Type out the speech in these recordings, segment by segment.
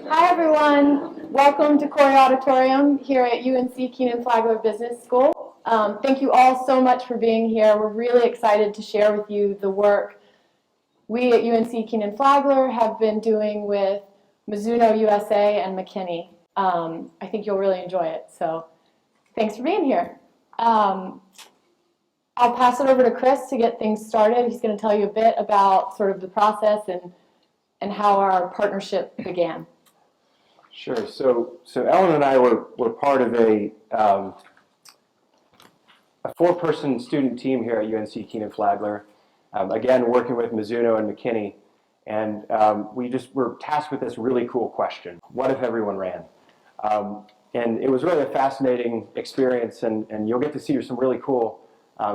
Hi everyone, welcome to Corey Auditorium here at UNC Kenan-Flagler Business School. Thank you all so much for being here. We're really excited to share with you the work we at UNC Kenan-Flagler have been doing with Mizuno USA and McKinney. I think you'll really enjoy it, so thanks for being here. I'll pass it over to Chris to get things started. He's going to tell you a bit about sort of the process and how our partnership began. Sure. So Ellen and I were part of a four-person student team here at UNC Kenan-Flagler. Again, working with Mizuno and McKinney, and we just were tasked with this really cool question: what if everyone ran? And it was really a fascinating experience, and you'll get to see some really cool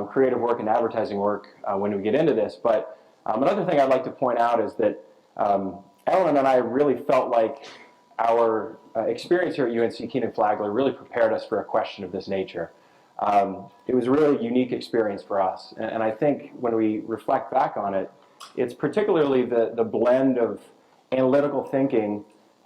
creative work and advertising work when we get into this. But another thing I'd like to point out is that Ellen and I really felt like our experience here at UNC Kenan-Flagler really prepared us for a question of this nature. It was a really unique experience for us, and I think when we reflect back on it, it's particularly the blend of analytical thinking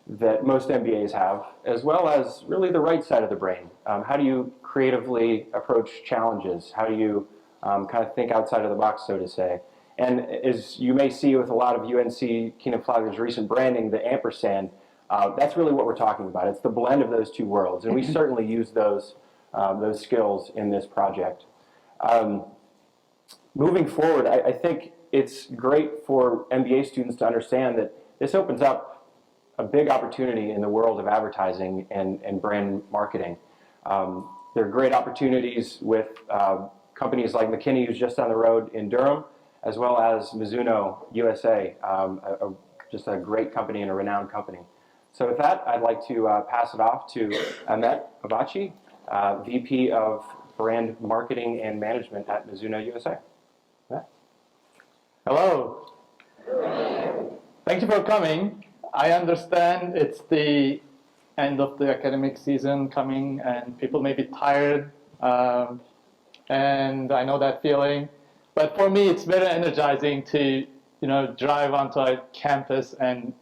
that most MBAs have, as well as really the right side of the brain. How do you creatively approach challenges? How do you kind of think outside of the box, so to say? And as you may see with a lot of UNC Kenan-Flagler's recent branding, the ampersand, that's really what we're talking about. It's the blend of those two worlds, and we certainly use those skills in this project. Moving forward, I think it's great for MBA students to understand that this opens up a big opportunity in the world of advertising and brand marketing. There are great opportunities with companies like McKinney, who's just down the road in Durham, as well as Mizuno USA, just a great company and a renowned company. So with that, I'd like to pass it off to Amit Avachi, VP of Brand Marketing and Management at Mizuno USA. Amit? Hello. Thank you for coming. I understand it's the end of the academic season coming and people may be tired, and I know that feeling. But for me, it's very energizing to drive onto a campus and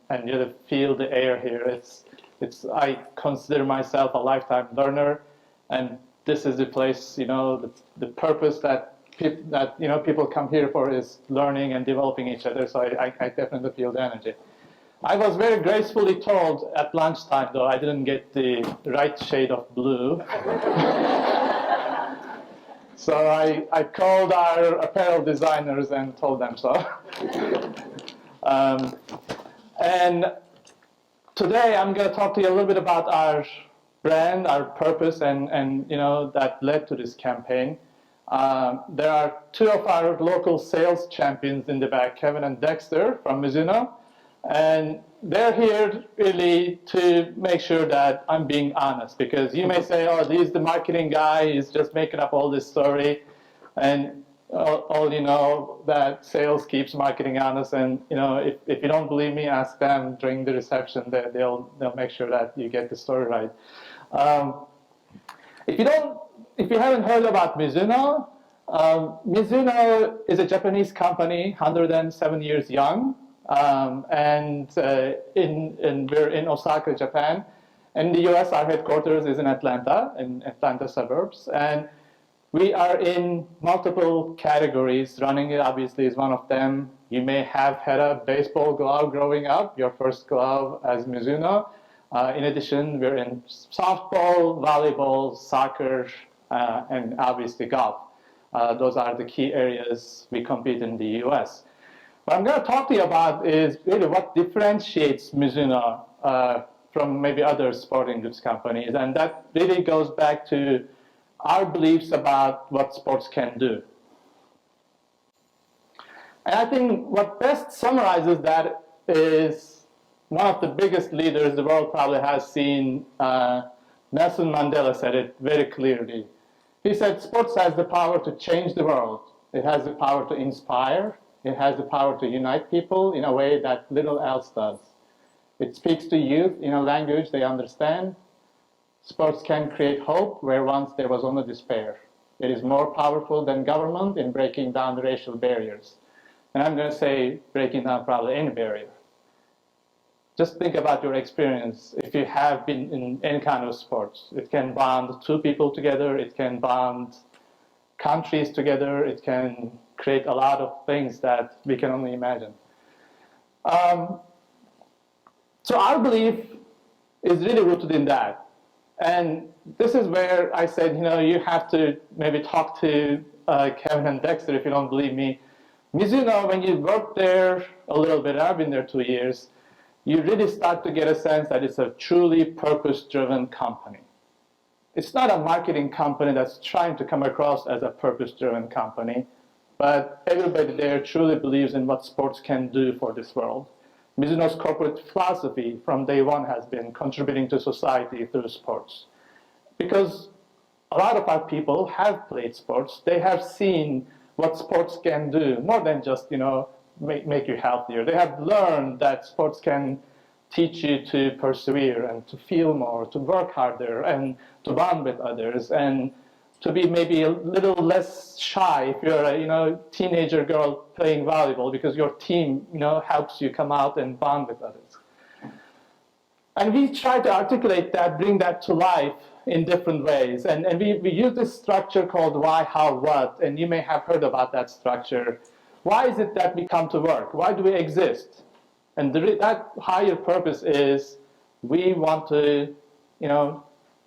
feel the air here. I consider myself a lifetime learner, and this is the place. The purpose that people come here for is learning and developing each other. So I definitely feel the energy. I was very gracefully told at lunchtime, though I didn't get the right shade of blue. So I called our apparel designers and told them so. And today I'm going to talk to you a little bit about our brand, our purpose, and that led to this campaign. There are two of our local sales champions in the back, Kevin and Dexter from Mizuno. And they're here really to make sure that I'm being honest, because you may say, oh, he's the marketing guy, he's just making up all this story, and all you know that sales keeps marketing honest. And if you don't believe me, ask them during the reception. They'll make sure that you get the story right. If you haven't heard about Mizuno, Mizuno is a Japanese company, 107 years young. And we're in Osaka, Japan. In the US, our headquarters is in Atlanta suburbs. And we are in multiple categories. Running it obviously is one of them. You may have had a baseball glove growing up, your first glove as Mizuno. In addition, we're in softball, volleyball, soccer, and obviously golf. Those are the key areas we compete in the US. What I'm going to talk to you about is really what differentiates Mizuno from maybe other sporting goods companies, and that really goes back to our beliefs about what sports can do. And I think what best summarizes that is one of the biggest leaders the world probably has seen. Nelson Mandela said it very clearly. He said, sports has the power to change the world. It has the power to inspire. It has the power to unite people in a way that little else does. It speaks to youth in a language they understand. Sports can create hope where once there was only despair. It is more powerful than government in breaking down the racial barriers. And I'm going to say breaking down probably any barrier. just think about your experience. If you have been in any kind of sports, it can bond two people together, it can bond countries together, it can create a lot of things that we can only imagine. So our belief is really rooted in that. And this is where I said, you have to maybe talk to Kevin and Dexter if you don't believe me. Mizuno, when you work there a little bit, I've been there 2 years, you really start to get a sense that it's a truly purpose-driven company. It's not a marketing company that's trying to come across as a purpose-driven company, but everybody there truly believes in what sports can do for this world. Mizuno's corporate philosophy from day one has been contributing to society through sports. Because a lot of our people have played sports. They have seen what sports can do, more than just, make you healthier. They have learned that sports can teach you to persevere and to feel more, to work harder, and to bond with others, and to be maybe a little less shy if you're a teenager girl playing volleyball, because your team helps you come out and bond with others. And we try to articulate that, bring that to life in different ways. And we use this structure called why, how, what, and you may have heard about that structure. Why is it that we come to work? Why do we exist? And that higher purpose is we want to,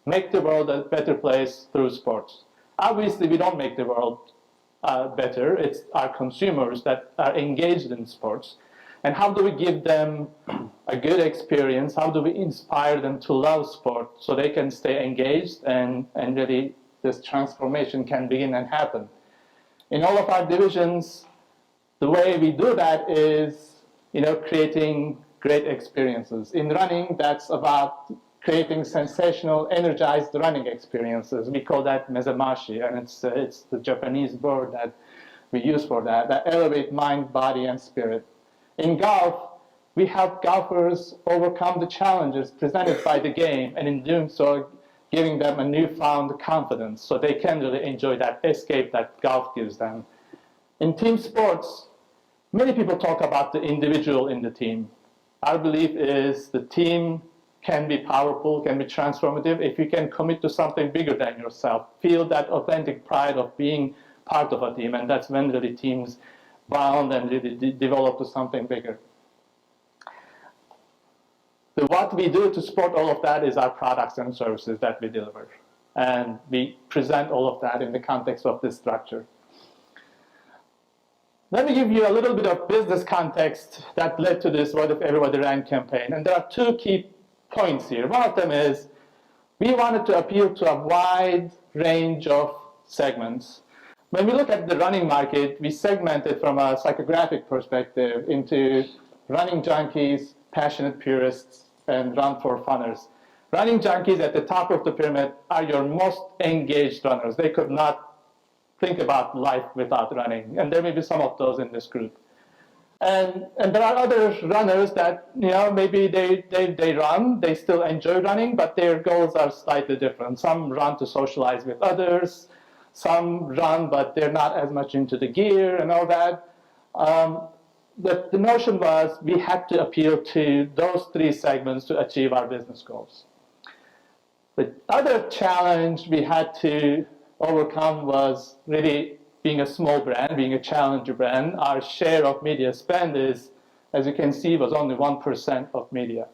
make the world a better place through sports. Obviously, we don't make the world better. It's our consumers that are engaged in sports. And how do we give them a good experience? How do we inspire them to love sport so they can stay engaged and really this transformation can begin and happen? In all of our divisions, the way we do that is, creating great experiences. In running, that's about creating sensational, energized running experiences. We call that mezamashi, and it's the Japanese word that we use for that elevate mind, body, and spirit. In golf, we help golfers overcome the challenges presented by the game, and in doing so, giving them a newfound confidence so they can really enjoy that escape that golf gives them. In team sports, many people talk about the individual in the team. Our belief is the team can be powerful, can be transformative if you can commit to something bigger than yourself. Feel that authentic pride of being part of a team, and that's when really teams bond and really develop to something bigger. What we do to support all of that is our products and services that we deliver. And we present all of that in the context of this structure. Let me give you a little bit of business context that led to this What If Everybody Ran campaign. And there are two key points here. One of them is we wanted to appeal to a wide range of segments. When we look at the running market, we segmented from a psychographic perspective into running junkies, passionate purists, and run for funners. Running junkies at the top of the pyramid are your most engaged runners. They could not think about life without running, and there may be some of those in this group. And there are other runners that, maybe they run, they still enjoy running, but their goals are slightly different. Some run to socialize with others, some run, but they're not as much into the gear and all that. The notion was we had to appeal to those three segments to achieve our business goals. The other challenge we had to overcome was really being a small brand, being a challenger brand. Our share of media spend is, as you can see, was only 1% of media.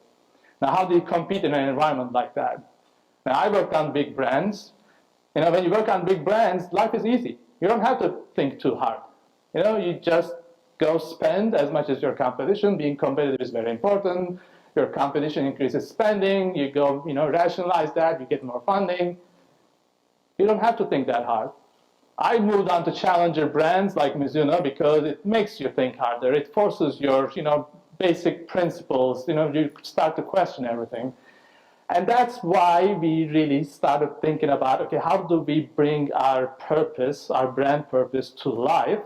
Now, how do you compete in an environment like that? Now, I worked on big brands. When you work on big brands, life is easy. You don't have to think too hard. You just go spend as much as your competition. Being competitive is very important. Your competition increases spending. You go, rationalize that. You get more funding. You don't have to think that hard. I moved on to challenger brands like Mizuno because it makes you think harder. It forces your, basic principles. You start to question everything. And that's why we really started thinking about, okay, how do we bring our purpose, our brand purpose to life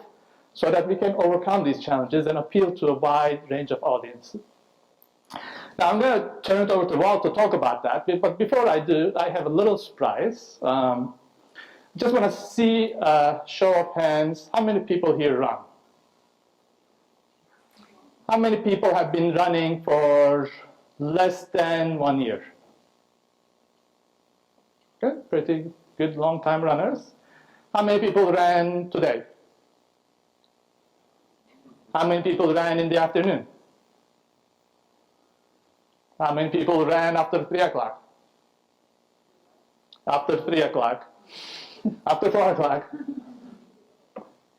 so that we can overcome these challenges and appeal to a wide range of audiences. Now, I'm going to turn it over to Walt to talk about that. But before I do, I have a little surprise. Just want to see a show of hands. How many people here run? How many people have been running for less than 1 year. Okay, pretty good long-time runners. How many people ran today? How many people ran in the afternoon? How many people ran after 3 o'clock? After 3 o'clock? After 4 o'clock?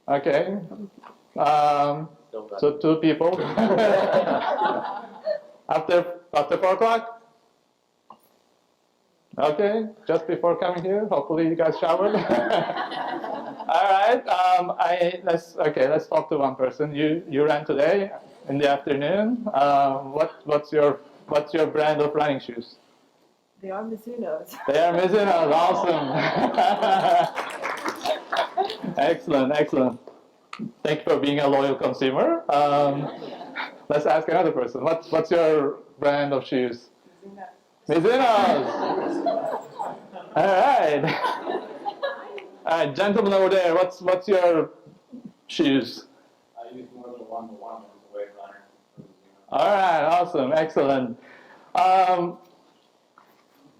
Okay. So 2 people. After 4 o'clock? Okay, just before coming here, hopefully you guys showered. All right, let's talk to one person. You ran today in the afternoon. What's your brand of running shoes? They are Mizunos. They are Mizuno. Awesome. Excellent. Thank you for being a loyal consumer. Let's ask another person. What's your brand of shoes? Mizunos. All right, gentleman over there. What's your shoes? I use more than one, but one of them is a wave runner. All right, awesome, excellent.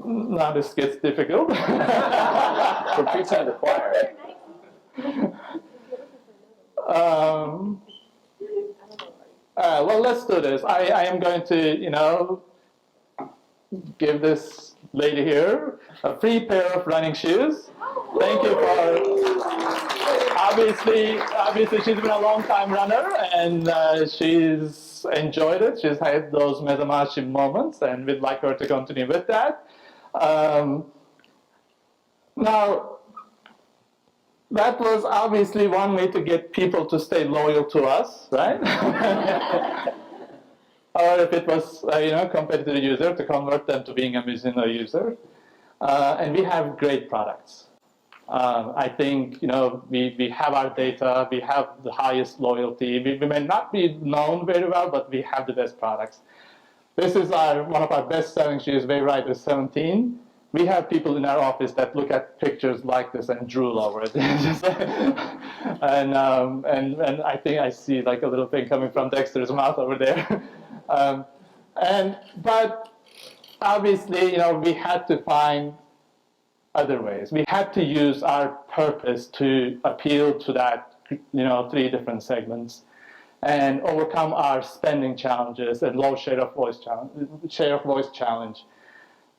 Now this gets difficult. We're preaching to the choir. All right, well, let's do this. I am going to, give this lady here a free pair of running shoes. Thank you for, obviously she's been a long time runner and she's enjoyed it. She's had those Metamashi moments and we'd like her to continue with that. Now, that was obviously one way to get people to stay loyal to us, right? Or if it was, competitor user, to convert them to being a Mizuno user. And we have great products. I think, we have our data, we have the highest loyalty. We may not be known very well, but we have the best products. This is one of our best-selling shoes, Waverider 17. We have people in our office that look at pictures like this and drool over it. and I think I see like a little thing coming from Dexter's mouth over there. But obviously, we had to find other ways. We had to use our purpose to appeal to that, 3 different segments and overcome our spending challenges and low share of voice challenge.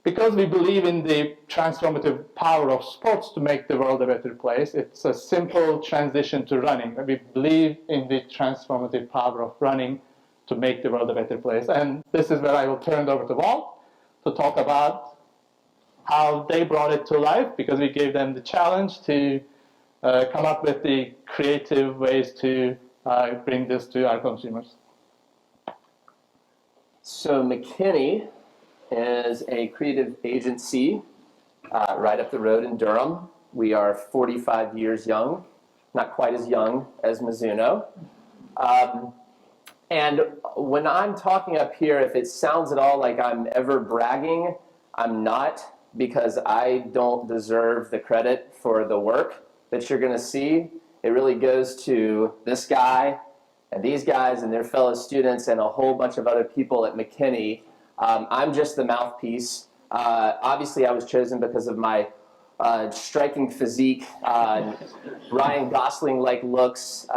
Because we believe in the transformative power of sports to make the world a better place, it's a simple transition to running. We believe in the transformative power of running to make the world a better place. And this is where I will turn it over to Walt to talk about how they brought it to life, because we gave them the challenge to come up with the creative ways to bring this to our consumers. So McKinney is a creative agency right up the road in Durham. We are 45 years young, not quite as young as Mizuno. And when I'm talking up here, if it sounds at all like I'm ever bragging, I'm not, because I don't deserve the credit for the work that you're going to see. It really goes to this guy and these guys and their fellow students and a whole bunch of other people at McKinney. I'm just the mouthpiece. Obviously, I was chosen because of my striking physique, Ryan Gosling-like looks,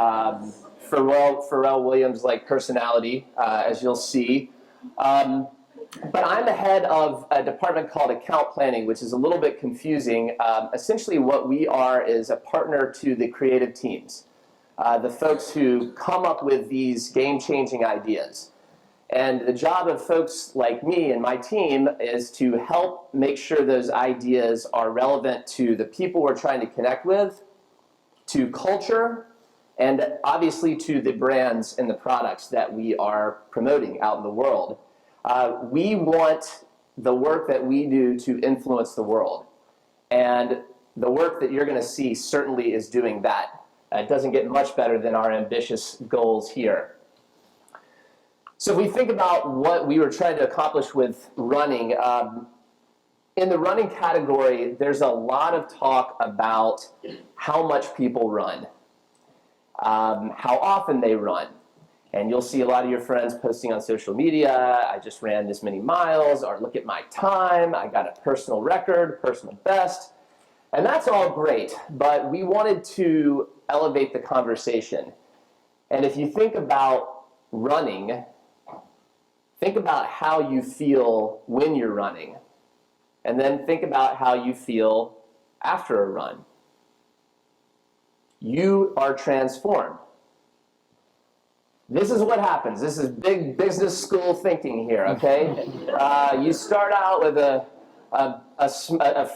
Pharrell Williams-like personality, as you'll see. But I'm the head of a department called Account Planning, which is a little bit confusing. Essentially, what we are is a partner to the creative teams, the folks who come up with these game-changing ideas. And the job of folks like me and my team is to help make sure those ideas are relevant to the people we're trying to connect with, to culture, and obviously to the brands and the products that we are promoting out in the world. We want the work that we do to influence the world. And the work that you're going to see certainly is doing that. It doesn't get much better than our ambitious goals here. So if we think about what we were trying to accomplish with running, in the running category, there's a lot of talk about how much people run, how often they run. And you'll see a lot of your friends posting on social media, I just ran this many miles, or look at my time, I got a personal record, personal best. And that's all great, but we wanted to elevate the conversation. And if you think about running, think about how you feel when you're running. And then think about how you feel after a run. You are transformed. This is what happens. This is big business school thinking here, okay? You start out with a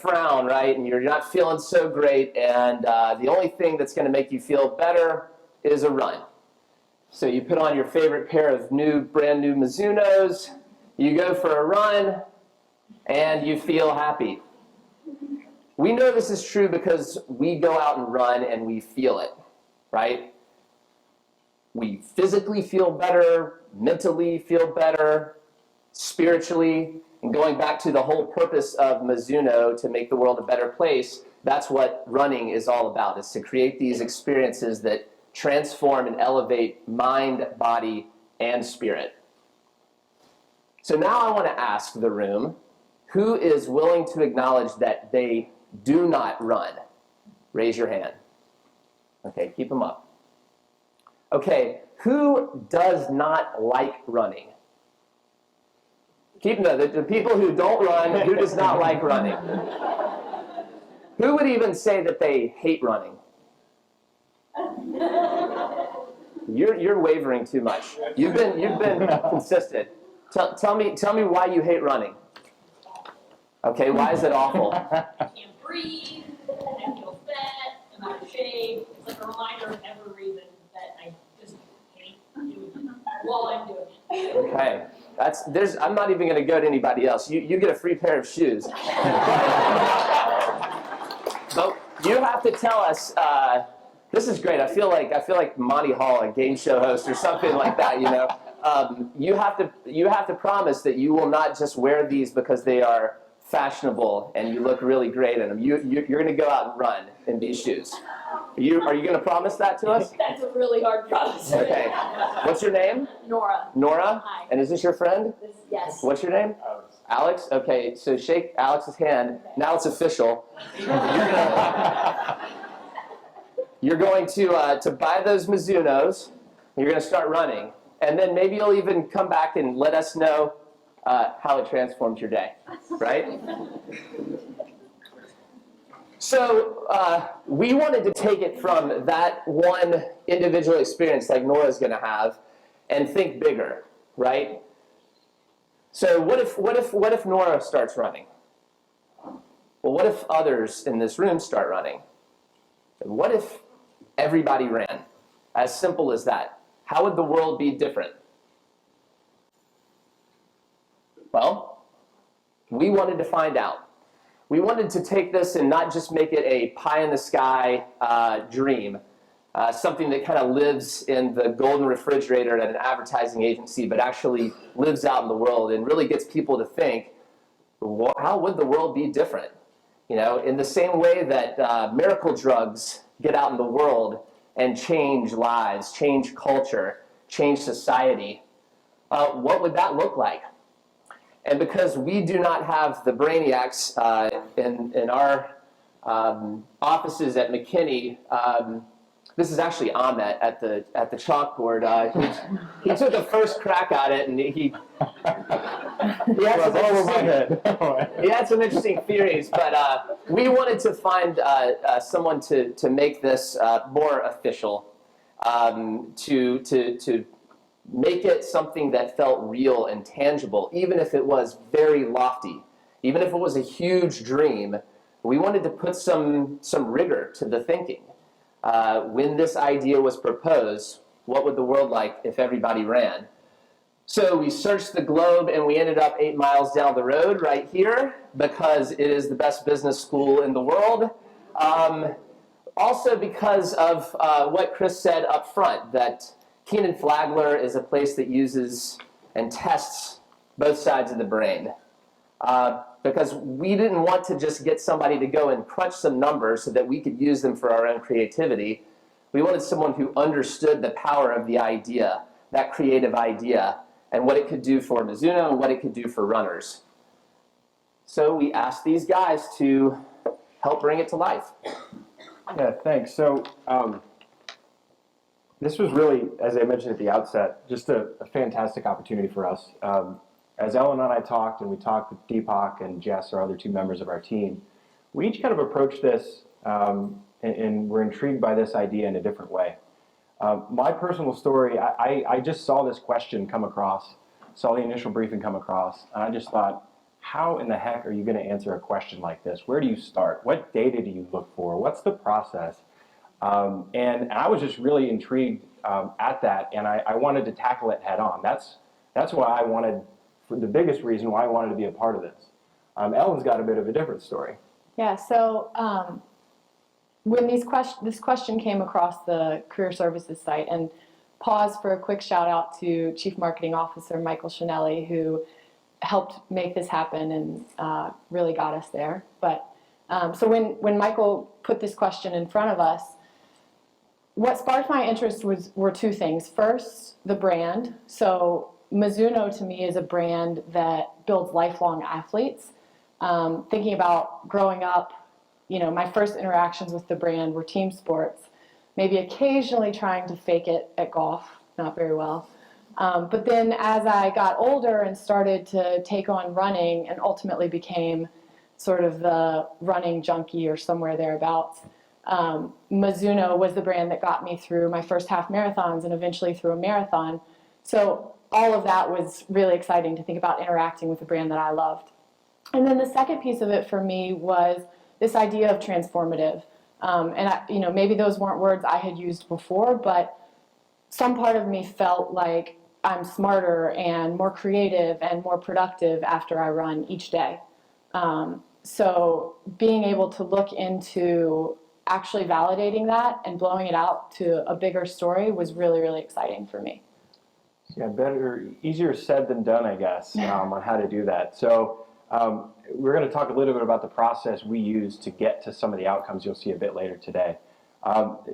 frown, right? And you're not feeling so great, and the only thing that's going to make you feel better is a run. So you put on your favorite pair of brand new Mizunos, you go for a run, and you feel happy. We know this is true because we go out and run and we feel it, right? We physically feel better, mentally feel better, spiritually, and going back to the whole purpose of Mizuno to make the world a better place, that's what running is all about, is to create these experiences that transform and elevate mind, body, and spirit. So now I want to ask the room, who is willing to acknowledge that they do not run? Raise your hand. Okay, keep them up. Okay, who does not like running? Keep them, the people who don't run, who does not like running? Who would even say that they hate running? You're wavering too much. You've been consistent. Tell me why you hate running. Okay, why is it awful? I can't breathe, I feel fat, I'm out of shape. It's like a reminder of every reason that I just hate doing it while I'm doing it. Okay, I'm not even going to go to anybody else. You get a free pair of shoes. But you have to tell us. This is great. I feel like Monty Hall, a game show host or something like that. You know, you have to promise that you will not just wear these because they are fashionable and you look really great in them. You're going to go out and run in these shoes. Are you going to promise that to us? That's a really hard promise. Okay. What's your name? Nora. Nora? Hi. And is this your friend? Yes. What's your name? Alex. Alex? Okay, so shake Alex's hand. Now it's official. You're going to buy those Mizunos. You're going to start running. And then maybe you'll even come back and let us know how it transformed your day, right? So we wanted to take it from that one individual experience like Nora's going to have and think bigger, right? So what if Nora starts running? Well, what if others in this room start running? And what if everybody ran? As simple as that. How would the world be different? Well, we wanted to find out. We wanted to take this and not just make it a pie-in-the-sky dream, something that kind of lives in the golden refrigerator at an advertising agency, but actually lives out in the world and really gets people to think, well, how would the world be different? You know, in the same way that miracle drugs get out in the world and change lives, change culture, change society, what would that look like? And because we do not have the brainiacs in our offices at McKinney, this is actually Ahmet at the chalkboard. He took the first crack at it, and he had some interesting theories. But we wanted to find someone to make this more official, to make it something that felt real and tangible, even if it was very lofty, even if it was a huge dream. We wanted to put some rigor to the thinking. When this idea was proposed, what would the world like if everybody ran? So we searched the globe and we ended up 8 miles down the road right here because it is the best business school in the world. Also because of what Chris said up front, that Kenan-Flagler is a place that uses and tests both sides of the brain. Because we didn't want to just get somebody to go and crunch some numbers so that we could use them for our own creativity. We wanted someone who understood the power of the idea, that creative idea and what it could do for Mizuno and what it could do for runners. So we asked these guys to help bring it to life. Yeah, thanks. So this was really, as I mentioned at the outset, just a fantastic opportunity for us. As Ellen and I talked, and we talked with Deepak and Jess, our other two members of our team, we each kind of approached this and we're intrigued by this idea in a different way. My personal story, I just saw this question come across, saw the initial briefing come across, and I just thought, how in the heck are you going to answer a question like this? Where do you start? What data do you look for? What's the process? And I was just really intrigued at that, and I wanted to tackle it head on. That's why I wanted, for the biggest reason why I wanted to be a part of this. Ellen's got a bit of a different story. Yeah, so when this question came across the Career Services site, and pause for a quick shout out to Chief Marketing Officer Michael Shinelli, who helped make this happen and really got us there. But so when Michael put this question in front of us, what sparked my interest were two things. First, the brand. So Mizuno to me is a brand that builds lifelong athletes. Thinking about growing up, my first interactions with the brand were team sports, maybe occasionally trying to fake it at golf, not very well. But then as I got older and started to take on running and ultimately became sort of the running junkie or somewhere thereabouts, Mizuno was the brand that got me through my first half marathons and eventually through a marathon. So all of that was really exciting to think about interacting with a brand that I loved. And then the second piece of it for me was this idea of transformative. And maybe those weren't words I had used before, but some part of me felt like I'm smarter and more creative and more productive after I run each day. So being able to look into actually validating that and blowing it out to a bigger story was really, really exciting for me. Yeah, easier said than done, I guess, on how to do that. So we're going to talk a little bit about the process we use to get to some of the outcomes you'll see a bit later today.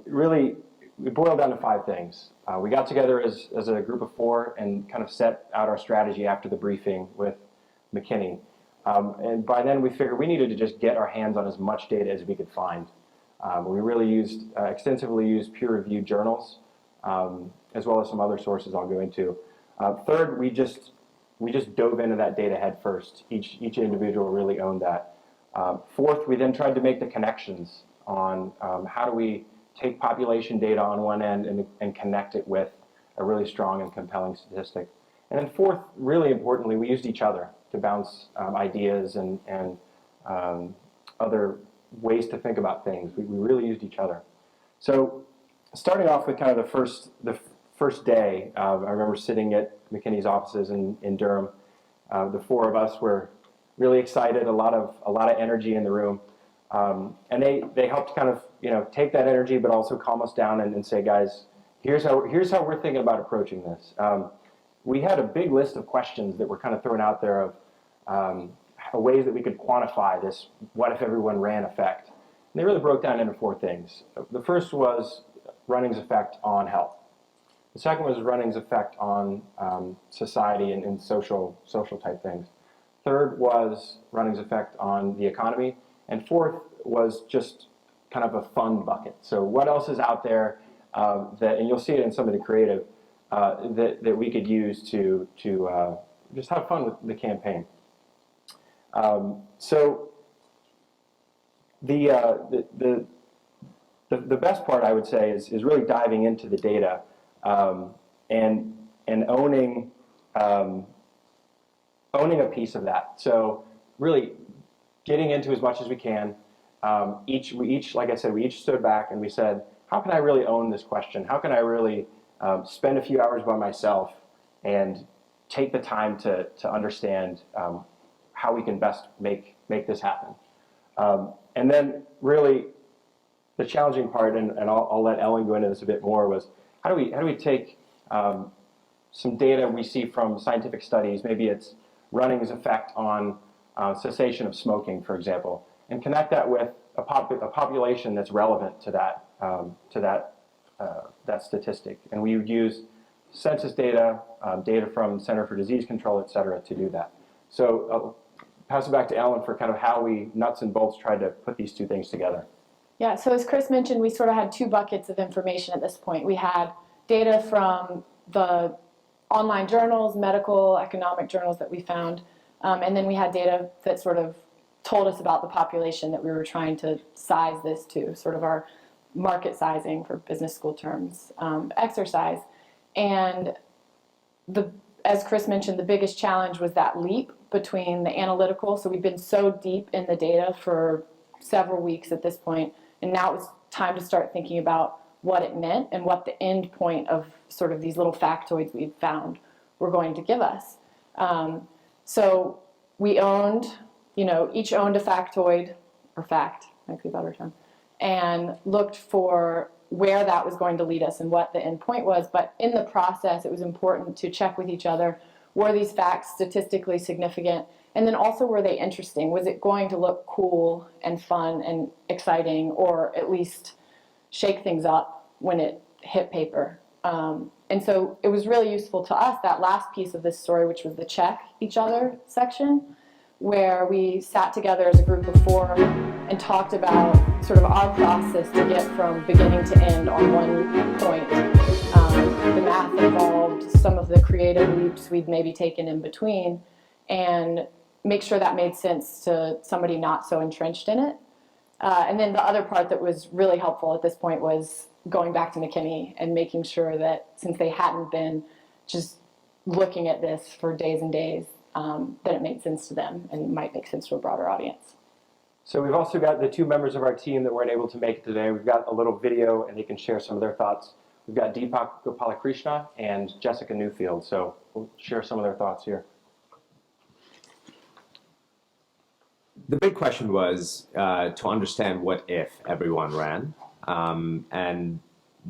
Really, we boiled down to 5 things. We got together as a group of 4 and kind of set out our strategy after the briefing with McKinney. And by then we figured we needed to just get our hands on as much data as we could find. We really extensively used peer-reviewed journals, as well as some other sources I'll go into. Third, we just dove into that data head first. Each individual really owned that. Fourth, we then tried to make the connections on how do we take population data on one end and connect it with a really strong and compelling statistic. And then fourth, really importantly, we used each other to bounce ideas and other ways to think about things. We really used each other. So starting off with kind of the first day, I remember sitting at McKinney's offices in Durham. The 4 of us were really excited, a lot of energy in the room. And they helped kind of take that energy, but also calm us down and say, guys, here's how we're thinking about approaching this. We had a big list of questions that were kind of thrown out there of ways that we could quantify this what if everyone ran effect. And they really broke down into 4 things. The first was running's effect on health. The second was running's effect on society and social type things. Third was running's effect on the economy. And fourth was just kind of a fun bucket. So what else is out there and you'll see it in some of the creative, that we could use to just have fun with the campaign. So the best part, I would say, is really diving into the data and owning a piece of that. So really getting into as much as we can. Like I said, we each stood back and we said, how can I really own this question? How can I really spend a few hours by myself and take the time to understand how we can best make this happen? And then really the challenging part, and I'll let Ellen go into this a bit more, was how do we take some data we see from scientific studies, maybe it's running's effect on cessation of smoking, for example, and connect that with a population that's relevant to that statistic. And we would use census data, data from Center for Disease Control, et cetera, to do that. So I'll pass it back to Ellen for kind of how we, nuts and bolts, tried to put these two things together. Yeah, so as Chris mentioned, we sort of had two buckets of information at this point. We had data from the online journals, medical, economic journals that we found, and then we had data that sort of told us about the population that we were trying to size this to, sort of our market sizing, for business school terms, exercise. And as Chris mentioned, the biggest challenge was that leap between the analytical. So we've been so deep in the data for several weeks at this point, and now it was time to start thinking about what it meant and what the end point of sort of these little factoids we've found were going to give us. So we owned, each owned a factoid, or fact, might be a better term, and looked for where that was going to lead us and what the end point was. But in the process, it was important to check with each other, were these facts statistically significant? And then also, were they interesting? Was it going to look cool and fun and exciting, or at least shake things up when it hit paper? And so it was really useful to us, that last piece of this story, which was the check each other section, where we sat together as a group of four and talked about sort of our process to get from beginning to end on one point. The math involved, some of the creative leaps we'd maybe taken in between, and make sure that made sense to somebody not so entrenched in it. And then the other part that was really helpful at this point was going back to McKinney and making sure that, since they hadn't been just looking at this for days and days, that it made sense to them and might make sense to a broader audience. So we've also got the two members of our team that weren't able to make it today. We've got a little video, and they can share some of their thoughts. We've got Deepak Gopalakrishna and Jessica Newfield, so we'll share some of their thoughts here. The big question was to understand what if everyone ran. And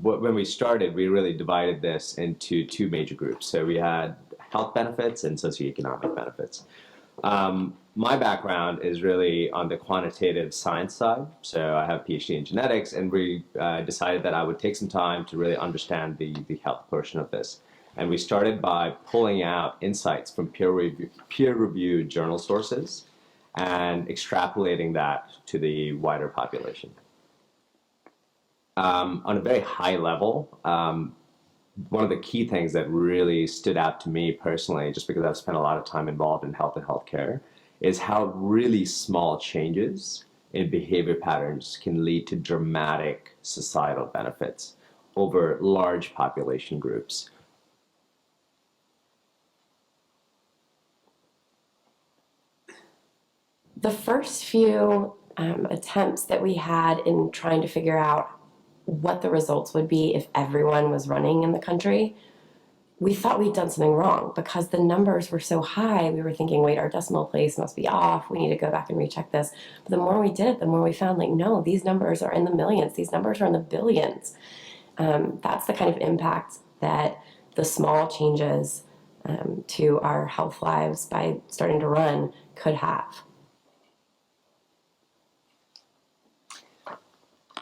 when we started, we really divided this into two major groups. So we had health benefits and socioeconomic benefits. My background is really on the quantitative science side. So I have a PhD in genetics, and we decided that I would take some time to really understand the health portion of this. And we started by pulling out insights from peer-reviewed journal sources and extrapolating that to the wider population. On a very high level, one of the key things that really stood out to me personally, just because I've spent a lot of time involved in health and healthcare, is how really small changes in behavior patterns can lead to dramatic societal benefits over large population groups. The first few attempts that we had in trying to figure out what the results would be if everyone was running in the country, we thought we'd done something wrong because the numbers were so high. We were thinking, wait, our decimal place must be off. We need to go back and recheck this. But the more we did it, the more we found, like, no, these numbers are in the millions. These numbers are in the billions. That's the kind of impact that the small changes to our health lives by starting to run could have.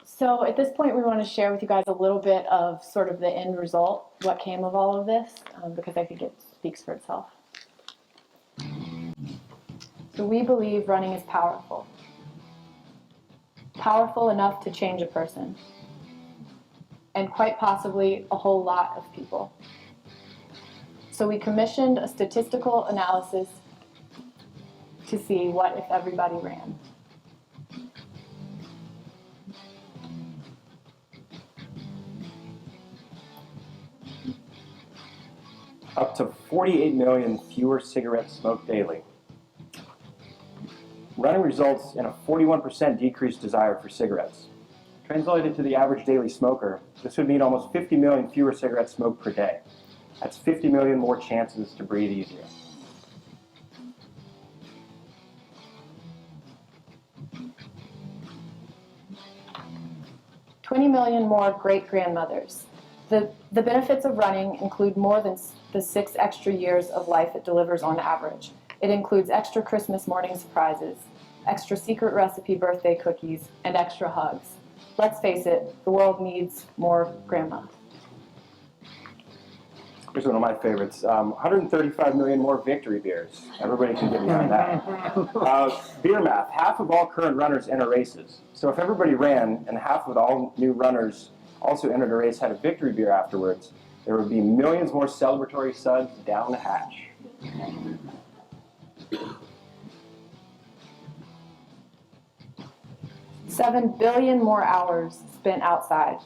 So at this point, we want to share with you guys a little bit of sort of the end result, what came of all of this, because I think it speaks for itself. So we believe running is powerful. Powerful enough to change a person, and quite possibly a whole lot of people. So we commissioned a statistical analysis to see what if everybody ran. Up to 48 million fewer cigarettes smoked daily. Running results in a 41% decreased desire for cigarettes. Translated to the average daily smoker, this would mean almost 50 million fewer cigarettes smoked per day. That's 50 million more chances to breathe easier. $20 million more great-grandmothers. The benefits of running include more than the 6 extra years of life it delivers on average. It includes extra Christmas morning surprises, extra secret recipe birthday cookies, and extra hugs. Let's face it, the world needs more grandma. Here's one of my favorites. 135 million more victory beers. Everybody can get behind that. Beer math. Half of all current runners enter races. So if everybody ran and half of all new runners also entered a race had a victory beer afterwards, there would be millions more celebratory suds down the hatch. $7 billion more hours spent outside.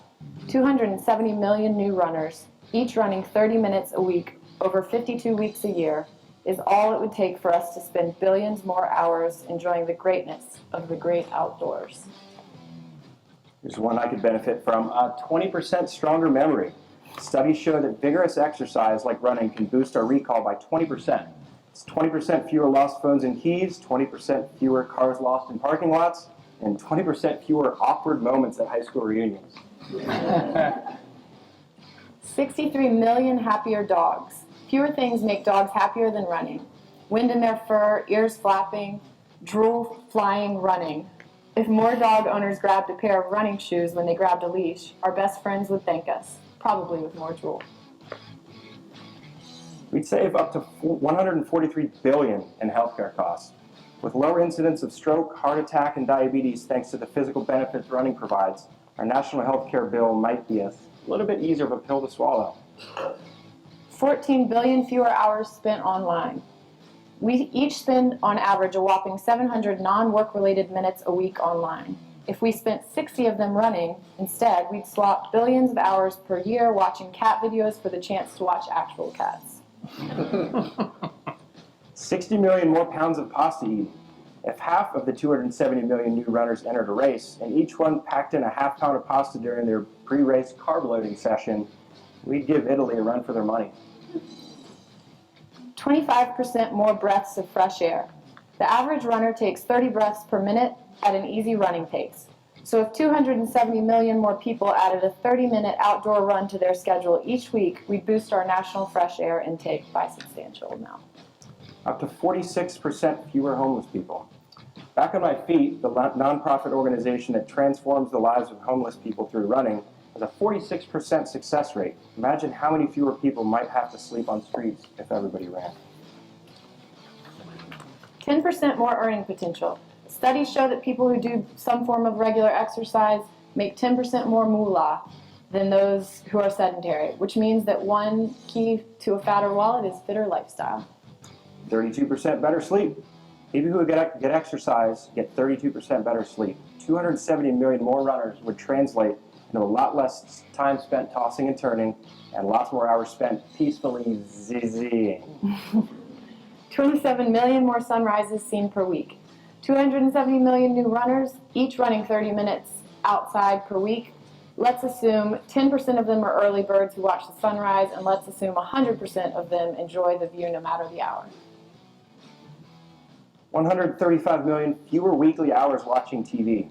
270 million new runners, each running 30 minutes a week over 52 weeks a year, is all it would take for us to spend billions more hours enjoying the greatness of the great outdoors. Here's one I could benefit from. 20% stronger memory. Studies show that vigorous exercise like running can boost our recall by 20%. It's 20% fewer lost phones and keys, 20% fewer cars lost in parking lots, and 20% fewer awkward moments at high school reunions. 63 million happier dogs. Fewer things make dogs happier than running. Wind in their fur, ears flapping, drool flying, running. If more dog owners grabbed a pair of running shoes when they grabbed a leash, our best friends would thank us, probably with more drool. We'd save up to $143 billion in healthcare costs. With lower incidence of stroke, heart attack, and diabetes thanks to the physical benefits running provides, our national healthcare bill might be a little bit easier of a pill to swallow. 14 billion fewer hours spent online. We each spend, on average, a whopping 700 non-work-related minutes a week online. If we spent 60 of them running, instead, we'd swap billions of hours per year watching cat videos for the chance to watch actual cats. 60 million more pounds of pasta eaten. If half of the 270 million new runners entered a race, and each one packed in a half pound of pasta during their pre-race carb loading session, we'd give Italy a run for their money. 25% more breaths of fresh air. The average runner takes 30 breaths per minute at an easy running pace. So if 270 million more people added a 30-minute outdoor run to their schedule each week, we'd boost our national fresh air intake by a substantial amount. Up to 46% fewer homeless people. Back on My Feet, the nonprofit organization that transforms the lives of homeless people through running, has a 46% success rate. Imagine how many fewer people might have to sleep on streets if everybody ran. 10% more earning potential. Studies show that people who do some form of regular exercise make 10% more moolah than those who are sedentary, which means that one key to a fatter wallet is fitter lifestyle. 32% better sleep. People who get exercise get 32% better sleep. 270 million more runners would translate into a lot less time spent tossing and turning and lots more hours spent peacefully zzzing. 27 million more sunrises seen per week. 270 million new runners, each running 30 minutes outside per week. Let's assume 10% of them are early birds who watch the sunrise, and let's assume 100% of them enjoy the view no matter the hour. 135 million fewer weekly hours watching TV.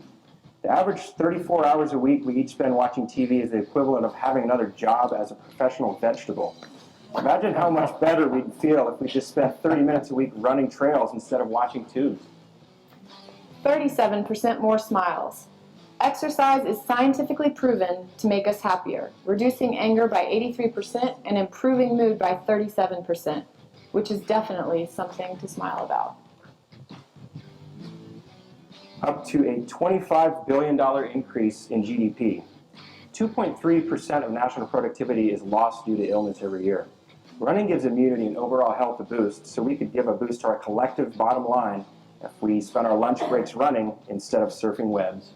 The average 34 hours a week we each spend watching TV is the equivalent of having another job as a professional vegetable. Imagine how much better we'd feel if we just spent 30 minutes a week running trails instead of watching tubes. 37% more smiles. Exercise is scientifically proven to make us happier, reducing anger by 83% and improving mood by 37%, which is definitely something to smile about. Up to a $25 billion increase in GDP. 2.3% of national productivity is lost due to illness every year. Running gives immunity and overall health a boost, so we could give a boost to our collective bottom line if we spent our lunch breaks running instead of surfing webs.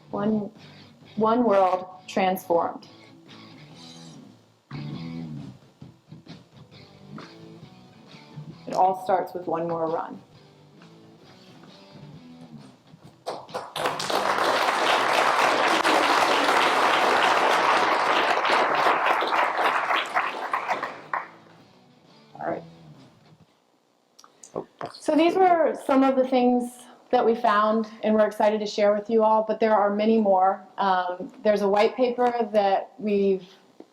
One world transformed. It all starts with one more run. So these were some of the things that we found and we're excited to share with you all, but there are many more. There's a white paper that we've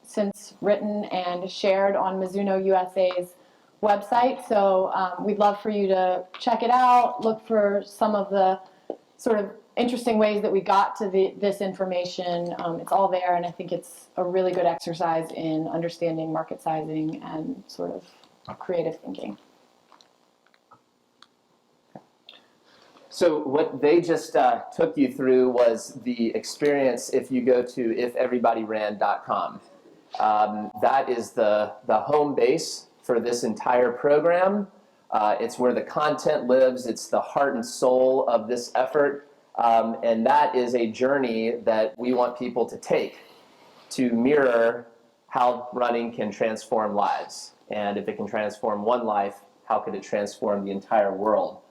since written and shared on Mizuno USA's website, so we'd love for you to check it out, look for some of the sort of interesting ways that we got to this information. It's all there, and I think it's a really good exercise in understanding market sizing and sort of creative thinking. So what they just took you through was the experience if you go to ifeverybodyran.com. That is the home base for this entire program. It's where the content lives. It's the heart and soul of this effort. And that is a journey that we want people to take to mirror how running can transform lives. And if it can transform one life, how could it transform the entire world?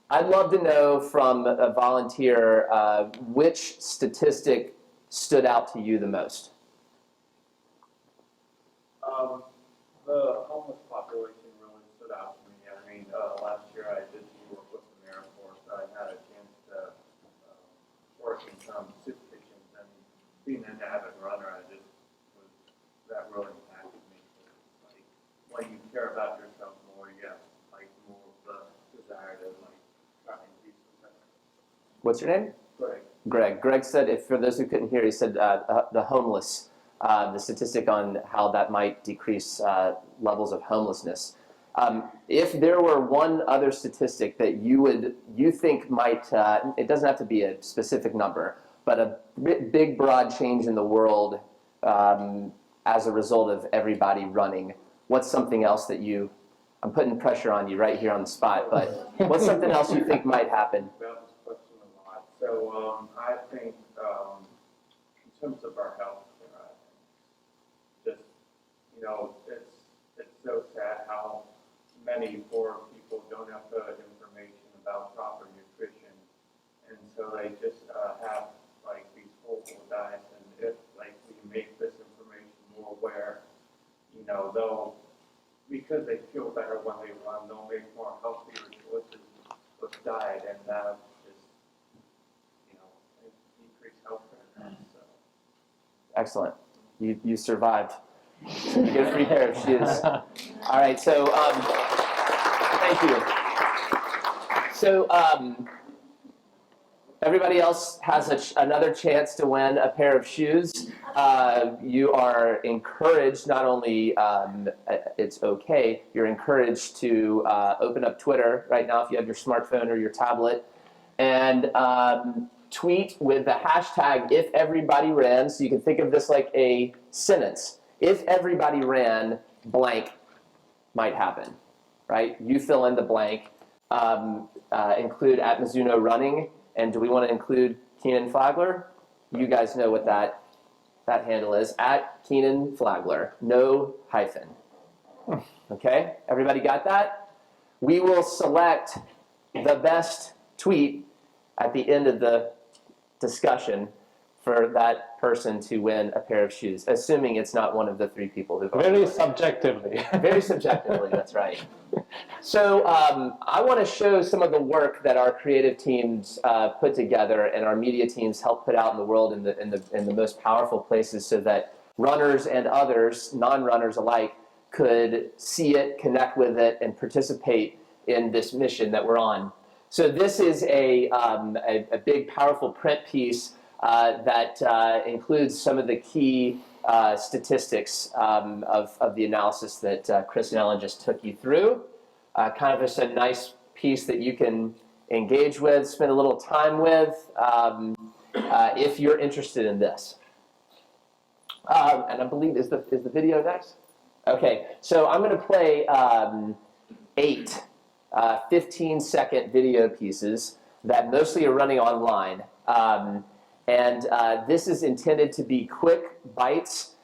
I'd love to know from a volunteer which statistic stood out to you the most. The homeless population really stood out to me. I mean, last year I did some work with the Air Force. I had a chance to work in some soup kitchens, and being an avid runner, that really impacted me. Like, when you care about yourself more, you have like more of the desire to like try and be successful. What's your name? Greg. Greg. Greg said, if for those who couldn't hear, he said the homeless. The statistic on how that might decrease levels of homelessness. If there were one other statistic that you think might, it doesn't have to be a specific number, but a big broad change in the world as a result of everybody running, what's something else that I'm putting pressure on you right here on the spot, but what's something else you think might happen? About this question a lot. So I think in terms of our health. It's so sad how many poor people don't have the information about proper nutrition, and so they just have like these horrible diets. And if like we make this information more aware, they'll, because they feel better when they run, they'll make more healthier choices with diet, and that just decrease healthcare. So. Excellent. You survived. You get a free pair of shoes. All right, so thank you. So everybody else has another chance to win a pair of shoes. You are encouraged, not only it's okay, you're encouraged to open up Twitter right now if you have your smartphone or your tablet, and tweet with the hashtag #IfEverybodyRan, so you can think of this like a sentence. If everybody ran, blank might happen, right? You fill in the blank. Include at Mizuno Running, and do we want to include Kenan-Flagler? You guys know what that handle is, at Kenan-Flagler, no hyphen. Okay, everybody got that? We will select the best tweet at the end of the discussion for that person to win a pair of shoes, assuming it's not one of the three people who voted. Very subjectively. Very subjectively, that's right. So I want to show some of the work that our creative teams put together and our media teams help put out in the world in the most powerful places, so that runners and others, non-runners alike, could see it, connect with it, and participate in this mission that we're on. So this is a big, powerful print piece that includes some of the key statistics of the analysis that Chris and Ellen just took you through. Kind of just a nice piece that you can engage with, spend a little time with, if you're interested in this. And I believe, is the video next? Okay, so I'm going to play 8 15-second video pieces that mostly are running online. And this is intended to be quick bites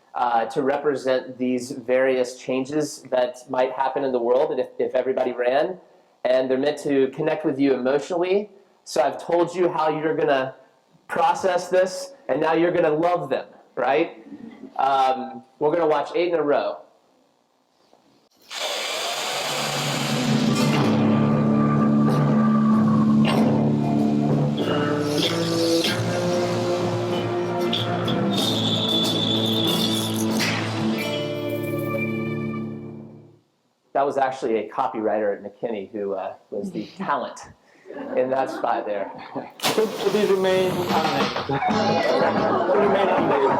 to represent these various changes that might happen in the world if everybody ran. And they're meant to connect with you emotionally. So I've told you how you're going to process this, and now you're going to love them, right? We're going to watch 8 in a row. That was actually a copywriter at McKinney who was the talent in that spot there. To be remain unnamed. To remain unnamed.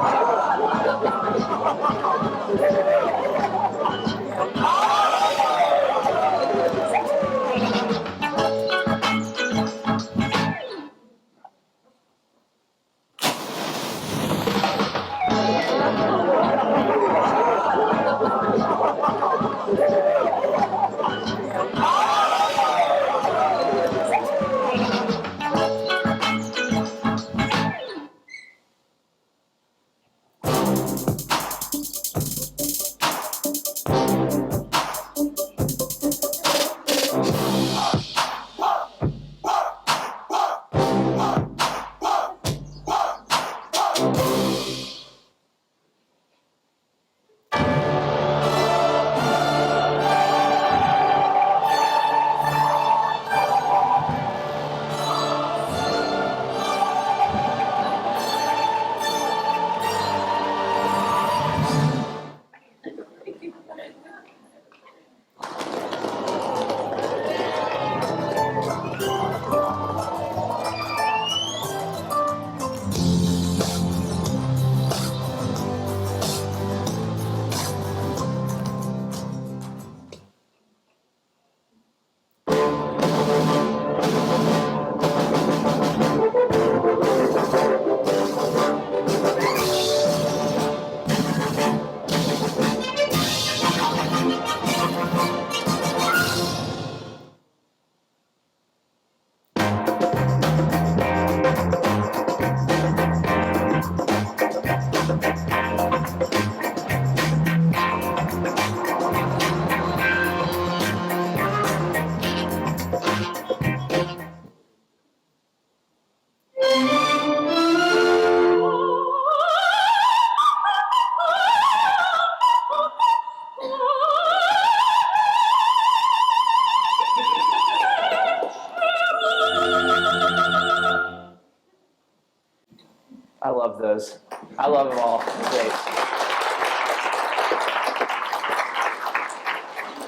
I love those. I love them all. Great.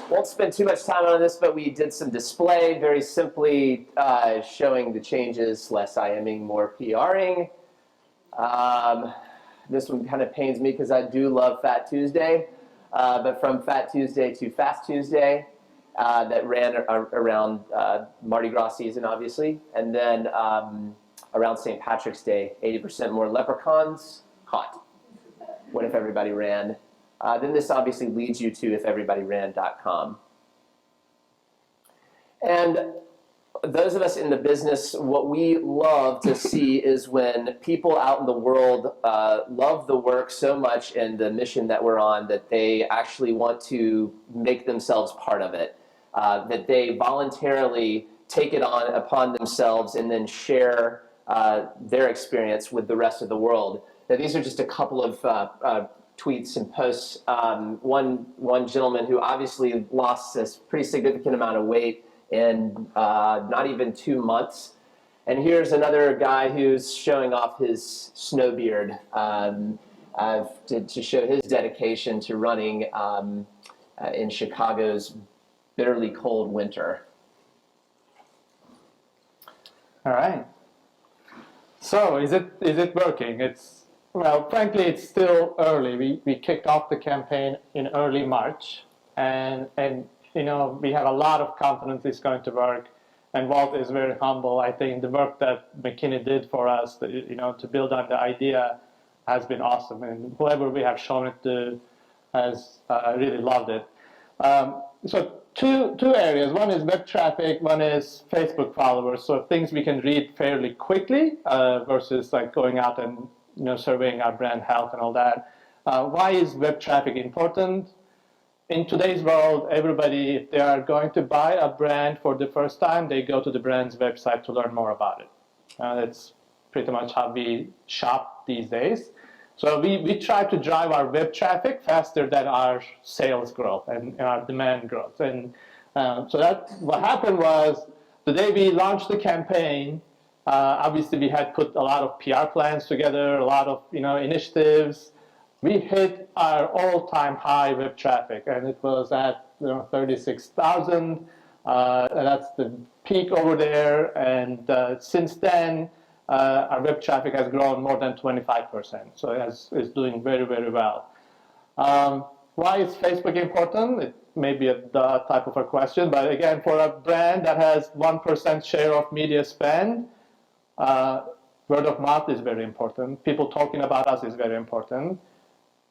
Won't spend too much time on this, but we did some display, very simply showing the changes, less IMing, more PRing. This one kind of pains me because I do love Fat Tuesday, but from Fat Tuesday to Fast Tuesday, that ran around Mardi Gras season, obviously, and then around St. Patrick's Day, 80% more leprechauns caught. What if everybody ran? Then this obviously leads you to ifeverybodyran.com. And those of us in the business, what we love to see is when people out in the world love the work so much and the mission that we're on that they actually want to make themselves part of it, that they voluntarily take it on upon themselves and then share their experience with the rest of the world. Now, these are just a couple of tweets and posts. One gentleman who obviously lost a pretty significant amount of weight in not even 2 months. And here's another guy who's showing off his snow beard to show his dedication to running in Chicago's bitterly cold winter. All right. So is it working? Well, frankly, it's still early. We kicked off the campaign in early March, and we have a lot of confidence it's going to work. And Walt is very humble. I think the work that McKinney did for us, to build on the idea, has been awesome. And whoever we have shown it to has really loved it. So two areas. One is web traffic. One is Facebook followers. So things we can read fairly quickly versus like going out and surveying our brand health and all that. Why is web traffic important? In today's world, everybody, if they are going to buy a brand for the first time, they go to the brand's website to learn more about it. That's pretty much how we shop these days. So we try to drive our web traffic faster than our sales growth and our demand growth. And so that what happened was the day we launched the campaign, obviously we had put a lot of PR plans together, a lot of initiatives. We hit our all-time high web traffic, and it was at 36,000. And that's the peak over there, and since then, our web traffic has grown more than 25%. So it's doing very, very well. Why is Facebook important? It may be the type of a question, but again, for a brand that has 1% share of media spend, word of mouth is very important. People talking about us is very important.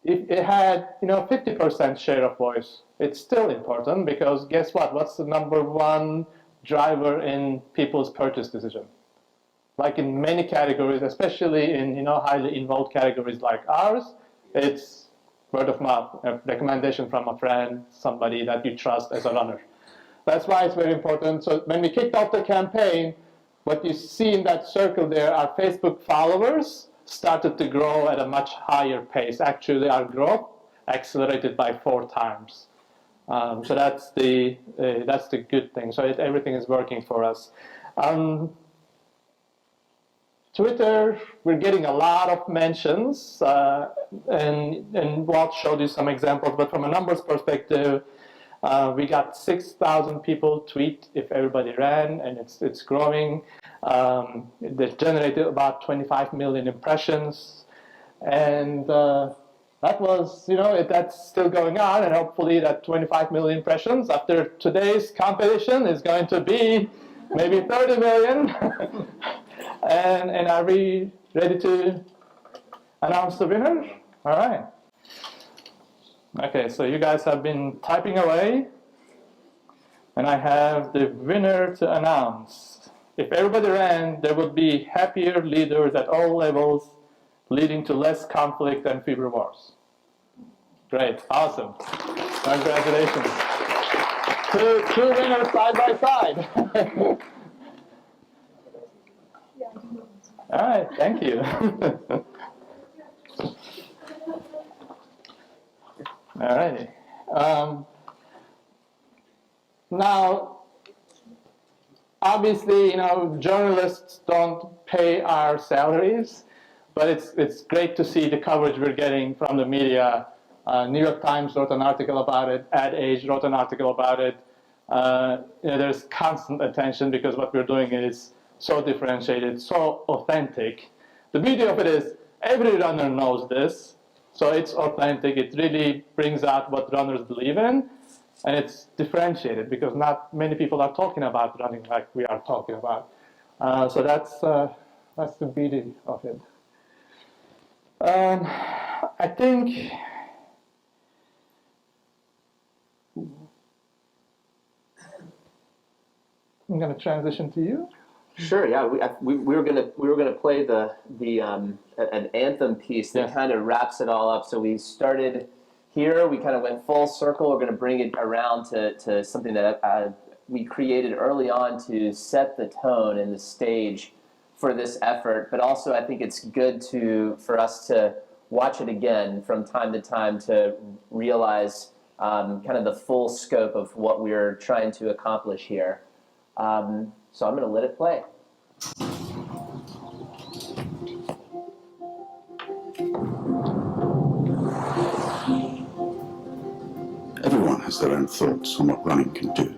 If it had 50% share of voice, it's still important, because guess what? What's the number one driver in people's purchase decision? Like in many categories, especially in highly involved categories like ours, it's word of mouth, a recommendation from a friend, somebody that you trust as a runner. That's why it's very important. So when we kicked off the campaign, what you see in that circle there, our Facebook followers started to grow at a much higher pace. Actually, our growth accelerated by 4 times. So that's the good thing. So everything is working for us. Twitter, we're getting a lot of mentions, and Walt showed you some examples, but from a numbers perspective, we got 6,000 people tweet if everybody ran, and it's growing. They generated about 25 million impressions, and that was, that's still going on, and hopefully that 25 million impressions after today's competition is going to be maybe 30 million. And are we ready to announce the winner? All right. Okay, so you guys have been typing away, and I have the winner to announce. If everybody ran, there would be happier leaders at all levels, leading to less conflict and fewer wars. Great, awesome. Congratulations. Two winners side by side. All right, thank you. All righty. Now, obviously, journalists don't pay our salaries, but it's great to see the coverage we're getting from the media. New York Times wrote an article about it. Ad Age wrote an article about it. There's constant attention because what we're doing is so differentiated, so authentic. The beauty of it is every runner knows this, so it's authentic. It really brings out what runners believe in, and it's differentiated because not many people are talking about running like we are talking about. So that's the beauty of it. I think I'm going to transition to you. Sure. Yeah. We were gonna play an anthem piece that kind of wraps it all up. So we started here. We kind of went full circle. We're gonna bring it around to something that we created early on to set the tone and the stage for this effort. But also, I think it's good for us to watch it again from time to time to realize kind of the full scope of what we're trying to accomplish here. So I'm going to let it play. Everyone has their own thoughts on what running can do.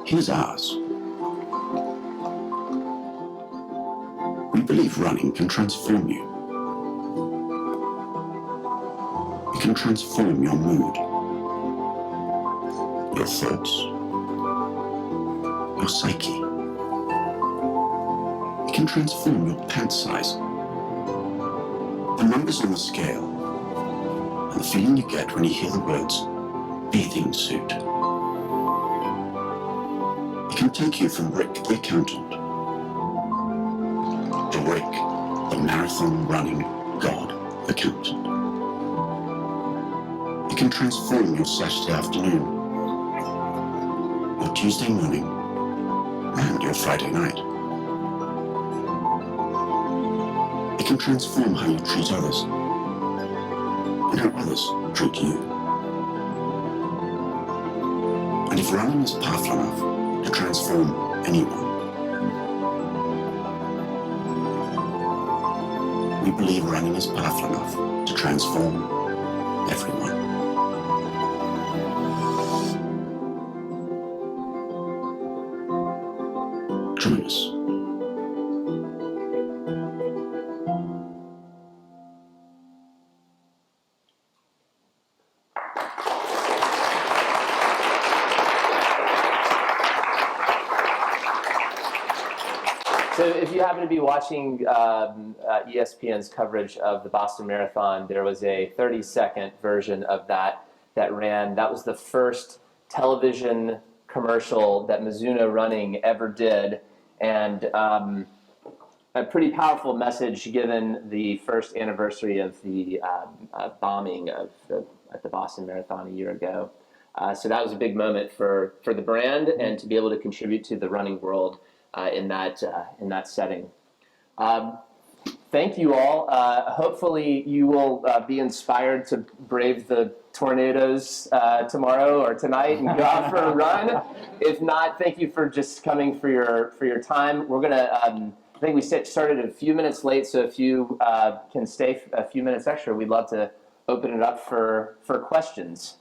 Here's ours. We believe running can transform you. It can transform your mood, your thoughts, your psyche. It can transform your pant size. The numbers on the scale and the feeling you get when you hear the words bathing suit. It can take you from Rick the accountant to Rick the marathon running god accountant. It can transform your Saturday afternoon, your Tuesday morning, and your Friday night. It can transform how you treat others and how others treat you. And if running is powerful enough to transform anyone, we believe running is powerful enough to transform everyone. Join us. So if you happen to be watching ESPN's coverage of the Boston Marathon, there was a 30-second version of that ran. That was the first television commercial that Mizuno Running ever did, and a pretty powerful message given the first anniversary of the bombing at the Boston Marathon a year ago. So that was a big moment for the brand and to be able to contribute to the running world in that setting. Thank you all. Hopefully you will be inspired to brave the tornadoes tomorrow or tonight and go out for a run. If not, thank you for just coming for your time. We're gonna. I think we started a few minutes late, so if you can stay a few minutes extra, we'd love to open it up for questions.